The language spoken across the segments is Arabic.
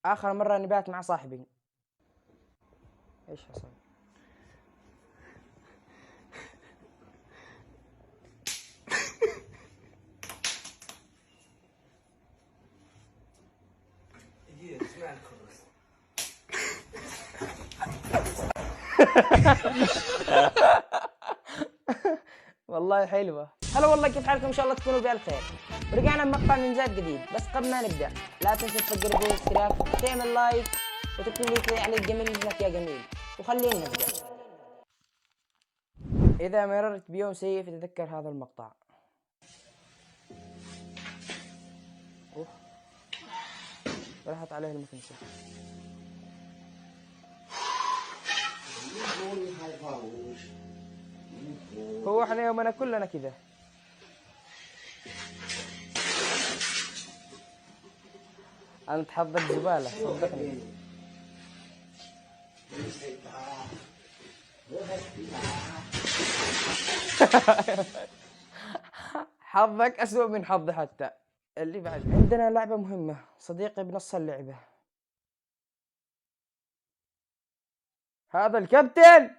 اخر مرة نبات مع صاحبي. ايش حصل؟ والله حلوة. هلا والله، كيف حالكم؟ ان شاء الله تكونوا بألف خير. ورجعنا بمقطع من زاد جديد، بس قبل ما نبدأ لا تنسى تفجر بالاشتراك، تعمل لايك، وتكتب لي تعليق جميل اسمك يا جميل، وخلينا نبدأ. إذا مررت بيوم سيء فتذكر هذا المقطع. أوه. راحت عليه المكنسة. هو احنا يومنا كلنا كذا. أنت حظك زبالة صدقني. حظك أسوأ من حظي حتى. اللي بعد عندنا لعبة مهمة، صديقي بنص اللعبة. هذا الكابتن.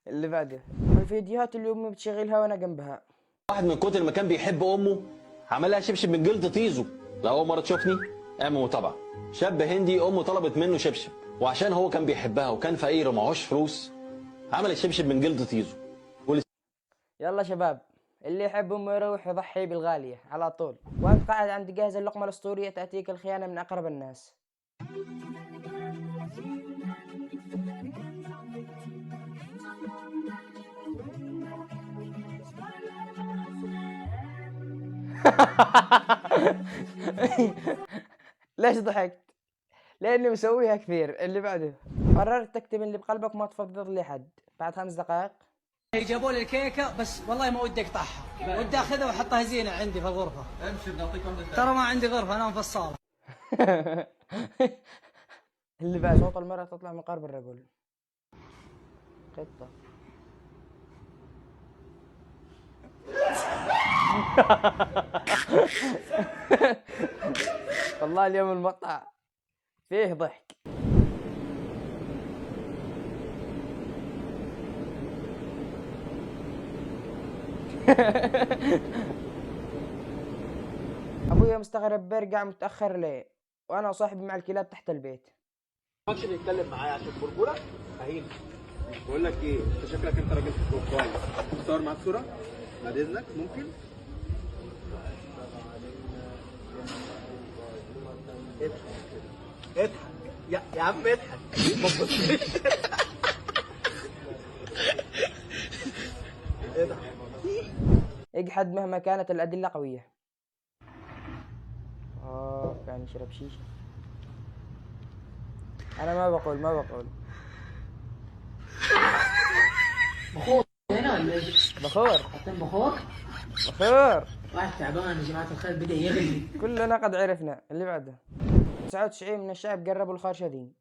اللي بعده الفيديوهات اللي امي بتشغلها وانا جنبها. واحد من كتر ما كان بيحب امه عمل لها شبشب من جلد طيزو. لو اول مره تشوفني اعمل متابعه. شاب هندي امه طلبت منه شبشب، وعشان هو كان بيحبها وكان فقير ومعهوش فلوس عمل الشبشب من جلد طيزو. يلا شباب، اللي يحب امه يروح يضحي بالغاليه على طول. وانت قاعد عند جاهز اللقمه الاسطوريه تاتيك الخيانه من اقرب الناس. ليش ضحكت؟ لاني مسويها كثير. اللي بعده قررت تكتب اللي بقلبك ما تفضل لحد بعد 5 دقائق. جابوا لي الكيكه بس والله ما ودي اقطعها، ودي اخذها واحطها زينه عندي في الغرفه. امشي بنعطيكم ترى ما عندي غرفه، انام في الصاله. اللي بعد صوت المرأة تطلع من قرب الرجل. قطة. والله اليوم المقطع فيه ضحك. ابويا مستغرب برجع متاخر ليه وانا وصاحبي مع الكلاب تحت البيت. ماكش بيتكلم معايا عشان برجولك فاهمني. بقول لك ايه، انت شكلك انت راجل كويس. تصور معاك صوره بعد اذنك ممكن؟ اضحك اضحك يا عم اضحك. ما تبصليش. اضحك. اجحد مهما كانت الادله قويه. كان يشرب شيشه. انا ما بقول بخور هنا ولا ايش؟ بخور. حاطين بخور؟ بخور. واحد تعبان يا جماعه الخير بدا يغلي. كلنا قد عرفنا. اللي بعده 99 من الشعب قربوا الخارشدين.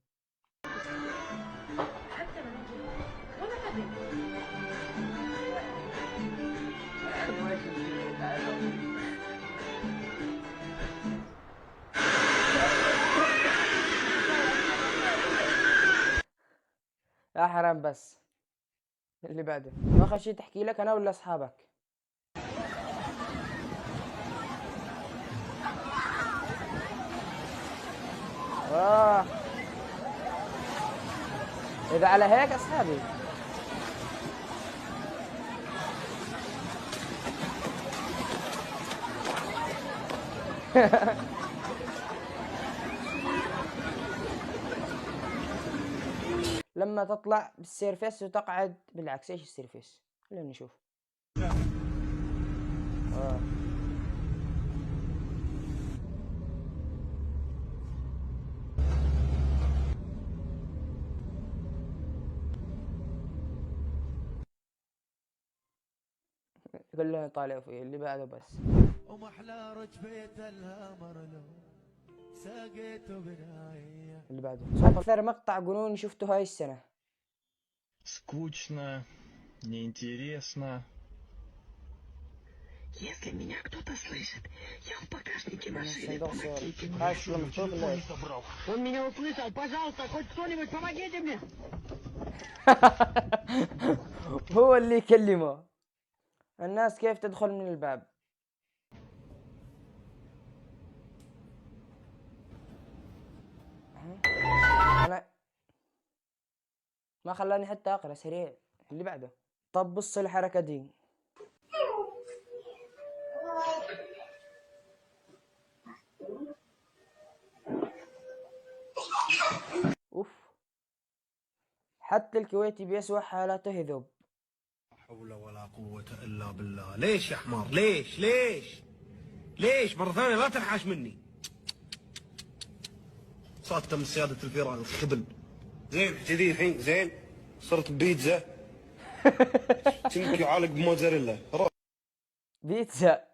يا حرام بس. اللي بعده واخر شي تحكي لك انا ولا اصحابك. آه. اذا على هيك اصحابي. لما تطلع بالسيرفيس وتقعد بالعكس. ايش السيرفيس؟ خلينا نشوف. كلنا طالع فيه. اللي بعده بس. ومحلى رجبيت الهامر لو ساقيته بنايه. اللي بعده اكثر مقطع جنون شفته هاي السنة. Скучно, неинтересно. Если меня кто-то слышит, я в багажнике машины. صندوق سيارة. Помогите мне. هاي شو لما تشوف اللي Он меня услышал, пожалуйста, хоть кто-нибудь помогите мне. هو اللي يكلمه. الناس كيف تدخل من الباب؟ أنا ما خلاني حتى أقرأ سريع. اللي بعده. طب بص الحركة دي. أوف. حتى الكويتي بيسوى حالاته يذوب. حول ولا قوة إلا بالله. ليش يا حمار؟ ليش مرة ثانية لا تنحاش مني. صادت من سيادة الفيران الخبل. زين جديد الحين زين صرت بيتزا. تمكي عالق بموزاريلا. بيتزا.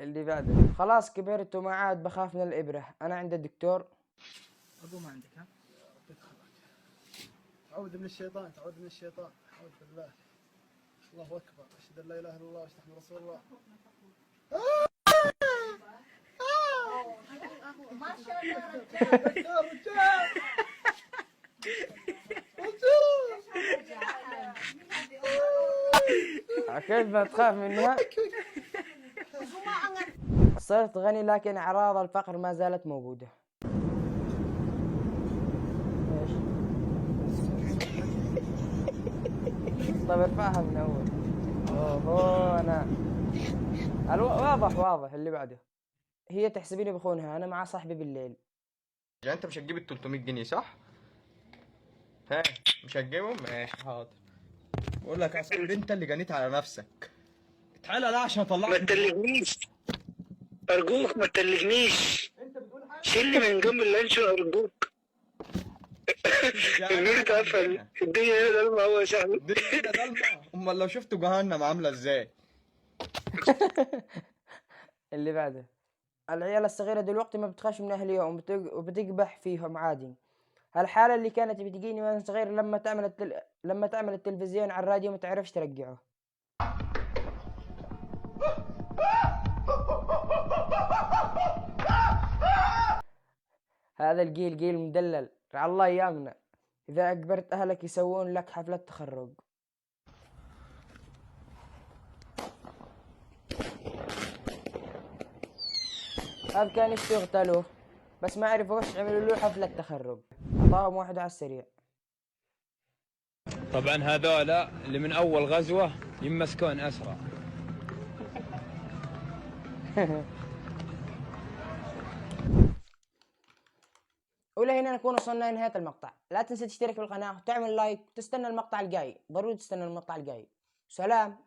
اللي بعده. خلاص كبرت وما عاد بخاف من الإبرة. أنا عند الدكتور. أبو ما عندك ها؟ تعوذ من الشيطان، تعوذ من الشيطان، أعوذ بالله. الله أكبر، أشهد أن لا إله إلا الله وأشهد أن رسول الله. ما شاء الله كيف ما تخاف منها؟ صرت غني لكن أعراض الفقر ما زالت موجودة. ايش؟ طيب ارفعها من أول. اوه أنا واضح اللي بعده. هي تحسبيني بخونها. أنا مع صاحبي بالليل. يعني انت مش هتجيب ال 300 جنيه صح؟ ها مش هتجيبهم؟ ماشي حاضر. بقول لك يا صاحبي انت اللي جنيت على نفسك. تعالى لا عشان اطلعك. ما تتلجنيش أرجوك، ما تتلجنيش. شيلني من جنب اللانشون أرجوك. النور اتقفل، الدنيا هنا ضلمة أوي يا صاحبي. الدنيا كده ضلمه، امال لو شفتوا جهنم عامله ازاي؟ اللي بعده. العيال الصغيرة دلوقتي ما بتخاف من أهليهم وبتقبح فيهم عادي. الحالة اللي كانت بتجيني وأنا صغير لما تعمل التلفزيون على الراديو ما تعرفش ترجعه. هذا الجيل جيل مدلل. على الله أيامنا. إذا أجبرت أهلك يسوون لك حفلة تخرج. هذا كان يشتي يغتالوه بس ما عرفوا وش عملوا له حفلة تخرج. أعطاهم واحد على السريع. طبعا هذولا اللي من أول غزوة يمسكون أسرى. ولهنا نكون وصلنا لنهاية المقطع. لا تنسى تشترك بالقناة وتعمل لايك وتستنى المقطع الجاي. ضروري تستنى المقطع الجاي. سلام.